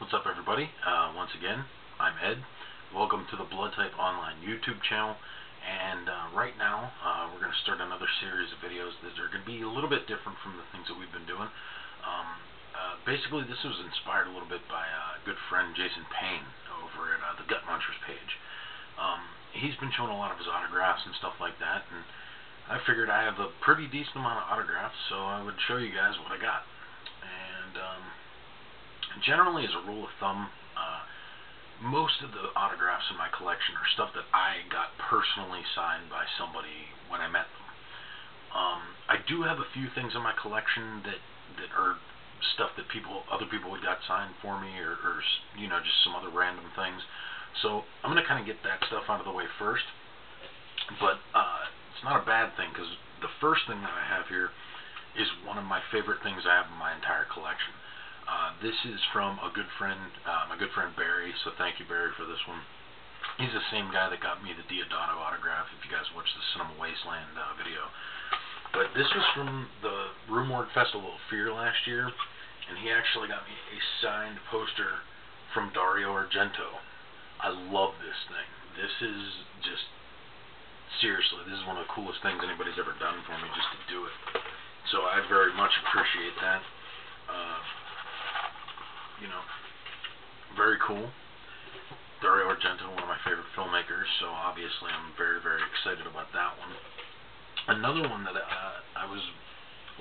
What's up, everybody? Once again, I'm Ed. Welcome to the Blood Type Online YouTube channel. And right now, we're going to start another series of videos that are going to be a little bit different from the things that we've been doing. Basically, this was inspired a little bit by a good friend, Jason Payne, over at the Gut Munchers page. He's been showing a lot of his autographs and stuff like that, and I figured I have a pretty decent amount of autographs, so I would show you guys what I got. And generally, as a rule of thumb, most of the autographs in my collection are stuff that I got personally signed by somebody when I met them. I do have a few things in my collection that are stuff that other people had got signed for me, or you know, just some other random things. So I'm going to kind of get that stuff out of the way first. But it's not a bad thing, because the first thing that I have here is one of my favorite things I have in my entire collection. This is from a good friend, my good friend Barry, so thank you, Barry, for this one. He's the same guy that got me the Diodato autograph, if you guys watched the Cinema Wasteland video. But this was from the Rue Morgue Festival of Fear last year, and he actually got me a signed poster from Dario Argento. I love this thing. This is just, seriously, this is one of the coolest things anybody's ever done for me, just to do it. So I very much appreciate that. You know, very cool. Dario Argento, one of my favorite filmmakers, so obviously I'm very, very excited about that one. Another one that I was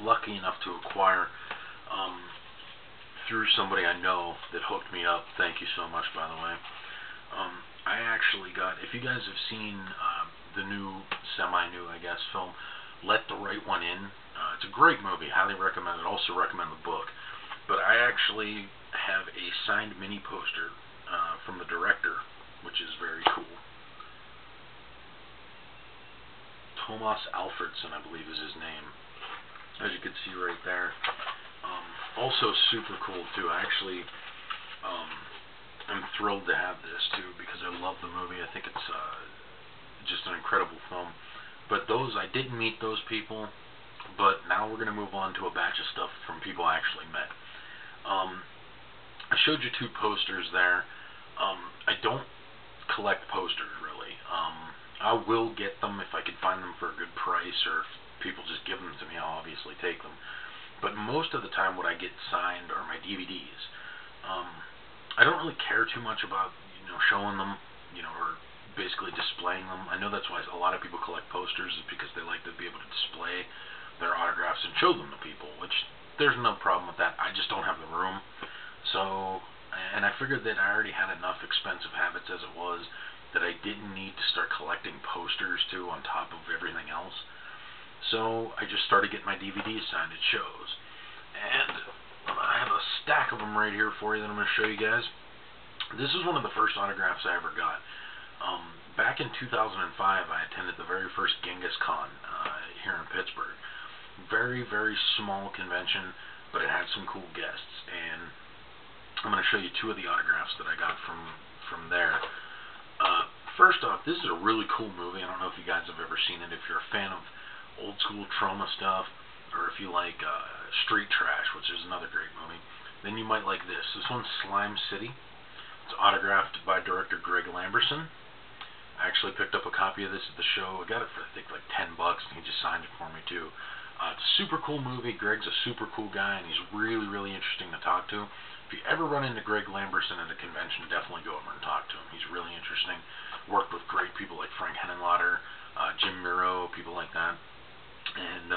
lucky enough to acquire through somebody I know that hooked me up. Thank you so much, by the way. I actually got, if you guys have seen the new, semi-new, I guess, film, Let the Right One In, it's a great movie, highly recommend it, also recommend the book. But I actually have a signed mini poster from the director, which is very cool. Tomas Alfredson, I believe is his name, as you can see right there. Also super cool, too. I actually am thrilled to have this, too, because I love the movie. I think it's just an incredible film. But I didn't meet those people, but now we're going to move on to a batch of stuff from people I actually met. I showed you two posters there. I don't collect posters, really. I will get them if I can find them for a good price, or if people just give them to me, I'll obviously take them. But most of the time what I get signed are my DVDs. I don't really care too much about, you know, showing them, you know, or basically displaying them. I know that's why a lot of people collect posters, is because they like to be able to display their autographs and show them to people, which there's no problem with that. I just don't have the room. So, and I figured that I already had enough expensive habits as it was, that I didn't need to start collecting posters too on top of everything else. So I just started getting my DVDs signed at shows. And I have a stack of them right here for you that I'm going to show you guys. This is one of the first autographs I ever got. Back in 2005, I attended the very first Genghis Khan here in Pittsburgh. Very, very small convention, but it had some cool guests. And I'm going to show you two of the autographs that I got from there. First off, this is a really cool movie. I don't know if you guys have ever seen it. If you're a fan of old school trauma stuff, or if you like Street Trash, which is another great movie, then you might like this. This one's Slime City. It's autographed by director Greg Lamberson. I actually picked up a copy of this at the show. I got it for, I think, like $10, and he just signed it for me too. It's a super cool movie. Greg's a super cool guy, and he's really, really interesting to talk to. If you ever run into Greg Lamberson at a convention, definitely go over and talk to him. He's really interesting. Worked with great people like Frank Henenlotter, Jim Miro, people like that. And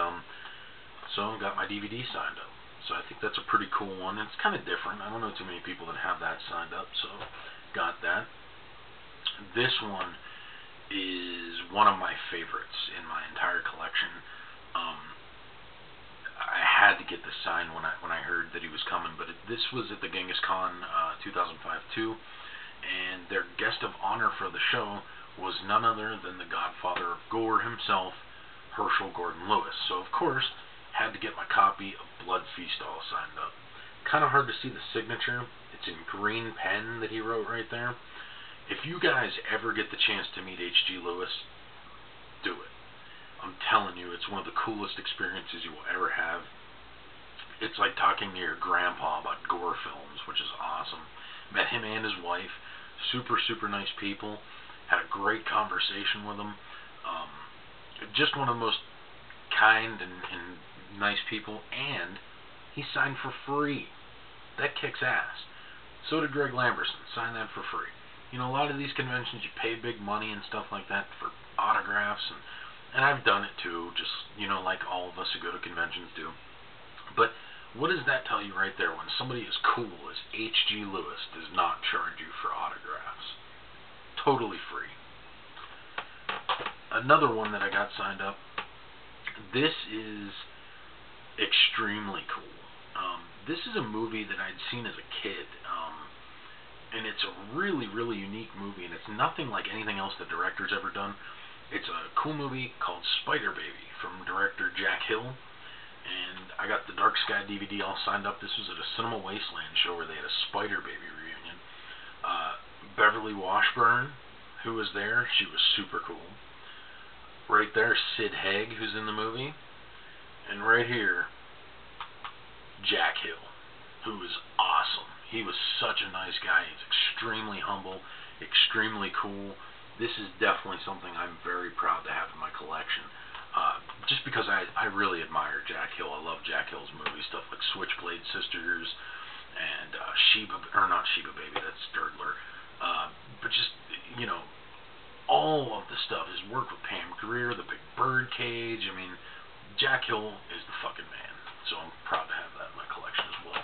so I got my DVD signed up. So I think that's a pretty cool one. It's kind of different. I don't know too many people that have that signed up, so got that. This one is one of my favorites in my entire collection. I had to get this signed when I heard that he was coming, but this was at the Genghis Khan 2005 too, and their guest of honor for the show was none other than the godfather of gore himself, Herschel Gordon Lewis. So of course, had to get my copy of Blood Feast all signed up. Kind of hard to see the signature. It's in green pen that he wrote right there. If you guys ever get the chance to meet H.G. Lewis, do it. I'm telling you, it's one of the coolest experiences you will ever have. It's like talking to your grandpa about gore films, which is awesome. met him and his wife. Super, super nice people. Had a great conversation with them. Just one of the most kind and nice people. And he signed for free. That kicks ass. So did Greg Lamberson. Signed that for free. You know, a lot of these conventions, you pay big money and stuff like that for autographs, and I've done it too, just, you know, like all of us who go to conventions do. But what does that tell you right there when somebody as cool as H.G. Lewis does not charge you for autographs? Totally free. Another one that I got signed up, this is extremely cool. This is a movie that I'd seen as a kid, and it's a really, really unique movie, and it's nothing like anything else the director's ever done. It's a cool movie called Spider Baby from director Jack Hill, and I got the Dark Sky DVD all signed up. This was at a Cinema Wasteland show where they had a Spider Baby reunion. Beverly Washburn, who was there, she was super cool. Right there, Sid Haig, who's in the movie, and right here, Jack Hill, who is awesome. He was such a nice guy. He's extremely humble, extremely cool. This is definitely something I'm very proud to have in my collection. Just because I really admire Jack Hill. I love Jack Hill's movies, stuff like Switchblade Sisters and not Sheba Baby, that's Sturgler. But just, you know, all of the stuff. His work with Pam Grier, The Big Birdcage. I mean, Jack Hill is the fucking man. So I'm proud to have that in my collection as well.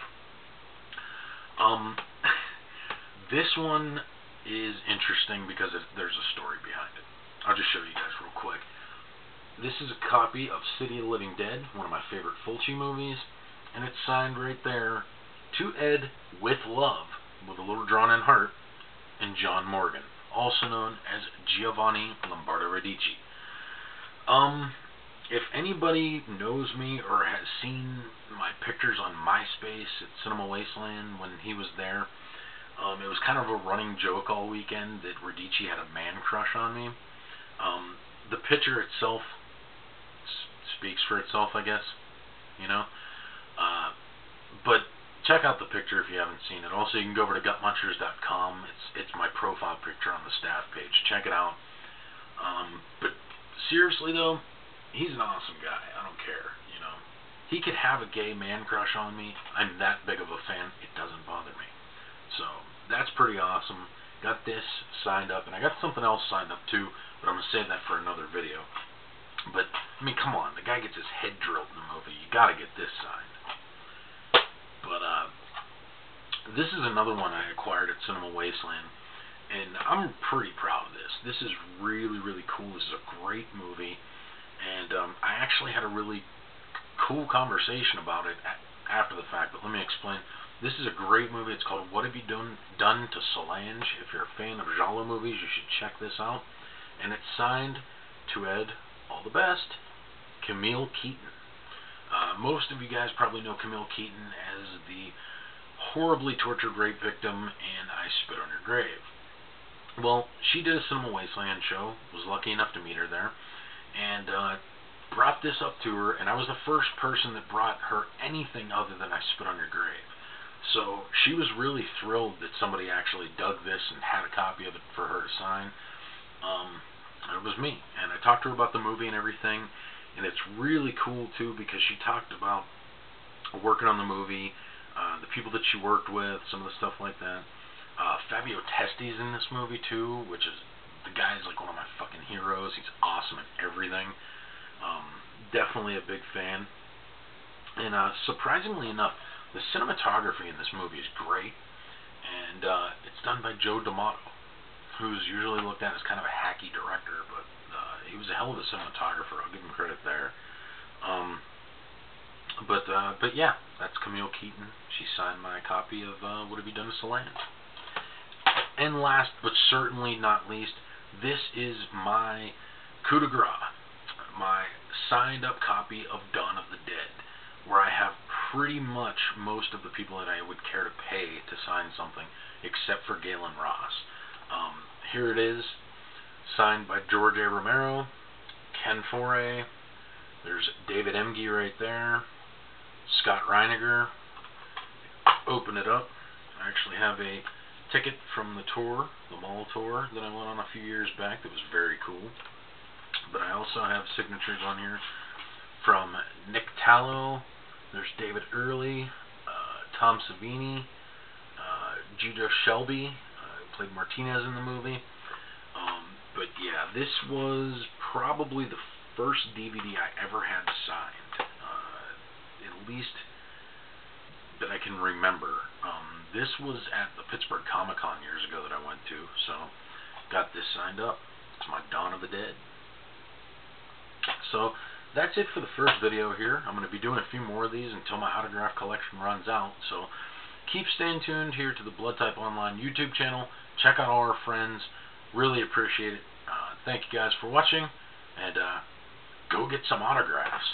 This one is interesting because there's a story behind it. I'll just show you guys real quick. This is a copy of City of the Living Dead, one of my favorite Fulci movies, and it's signed right there, to Ed with love, with a little drawn-in heart, and John Morgan, also known as Giovanni Lombardo Radici. If anybody knows me or has seen my pictures on MySpace at Cinema Wasteland when he was there, it was kind of a running joke all weekend that Radici had a man crush on me. The picture itself speaks for itself, I guess, you know. But check out the picture if you haven't seen it. Also, you can go over to gutmunchers.com. It's my profile picture on the staff page. Check it out. But seriously though, he's an awesome guy. I don't care, you know. He could have a gay man crush on me. I'm that big of a fan. It doesn't bother me. So that's pretty awesome. Got this signed up, and I got something else signed up too, but I'm gonna save that for another video. But I mean, come on, the guy gets his head drilled in the movie. You gotta get this signed. But this is another one I acquired at Cinema Wasteland, and I'm pretty proud of this. This is really, really cool. This is a great movie. And I actually had a really cool conversation about it after the fact, but let me explain. This is a great movie. It's called What Have You Done to Solange? If you're a fan of genre movies, you should check this out. And it's signed to Ed, all the best, Camille Keaton. Most of you guys probably know Camille Keaton as the horribly tortured rape victim in I Spit on Your Grave. Well, she did a Cinema Wasteland show. Was lucky enough to meet her there. And brought this up to her, and I was the first person that brought her anything other than I Spit on Your Grave. So she was really thrilled that somebody actually dug this and had a copy of it for her to sign. It was me, and I talked to her about the movie and everything, and it's really cool too because she talked about working on the movie, the people that she worked with, some of the stuff like that. Fabio Testi's in this movie too, which is, the guy's like one of my fucking heroes. He's awesome at everything. Definitely a big fan. And surprisingly enough, the cinematography in this movie is great. And it's done by Joe D'Amato, who's usually looked at as kind of a hacky director, but he was a hell of a cinematographer. I'll give him credit there. But yeah, that's Camille Keaton. She signed my copy of What Have You Done to Solange? And last but certainly not least, this is my coup de grace, my signed up copy of Dawn of the Dead, where I have pretty much most of the people that I would care to pay to sign something, except for Galen Ross. Here it is, signed by George A. Romero, Ken Foree, there's David Emge right there, Scott Reiniger. Open it up. I actually have a ticket from the tour, the mall tour that I went on a few years back that was very cool. But I also have signatures on here from Nick Tallow, there's David Early, Tom Savini, Judah Shelby, who played Martinez in the movie. But yeah, this was probably the first DVD I ever had signed, at least that I can remember. This was at the Pittsburgh Comic-Con years ago that I went to, so got this signed up. It's my Dawn of the Dead. So that's it for the first video here. I'm going to be doing a few more of these until my autograph collection runs out. So keep staying tuned here to the Blood Type Online YouTube channel. Check out all our friends. Really appreciate it. Thank you guys for watching, and go get some autographs.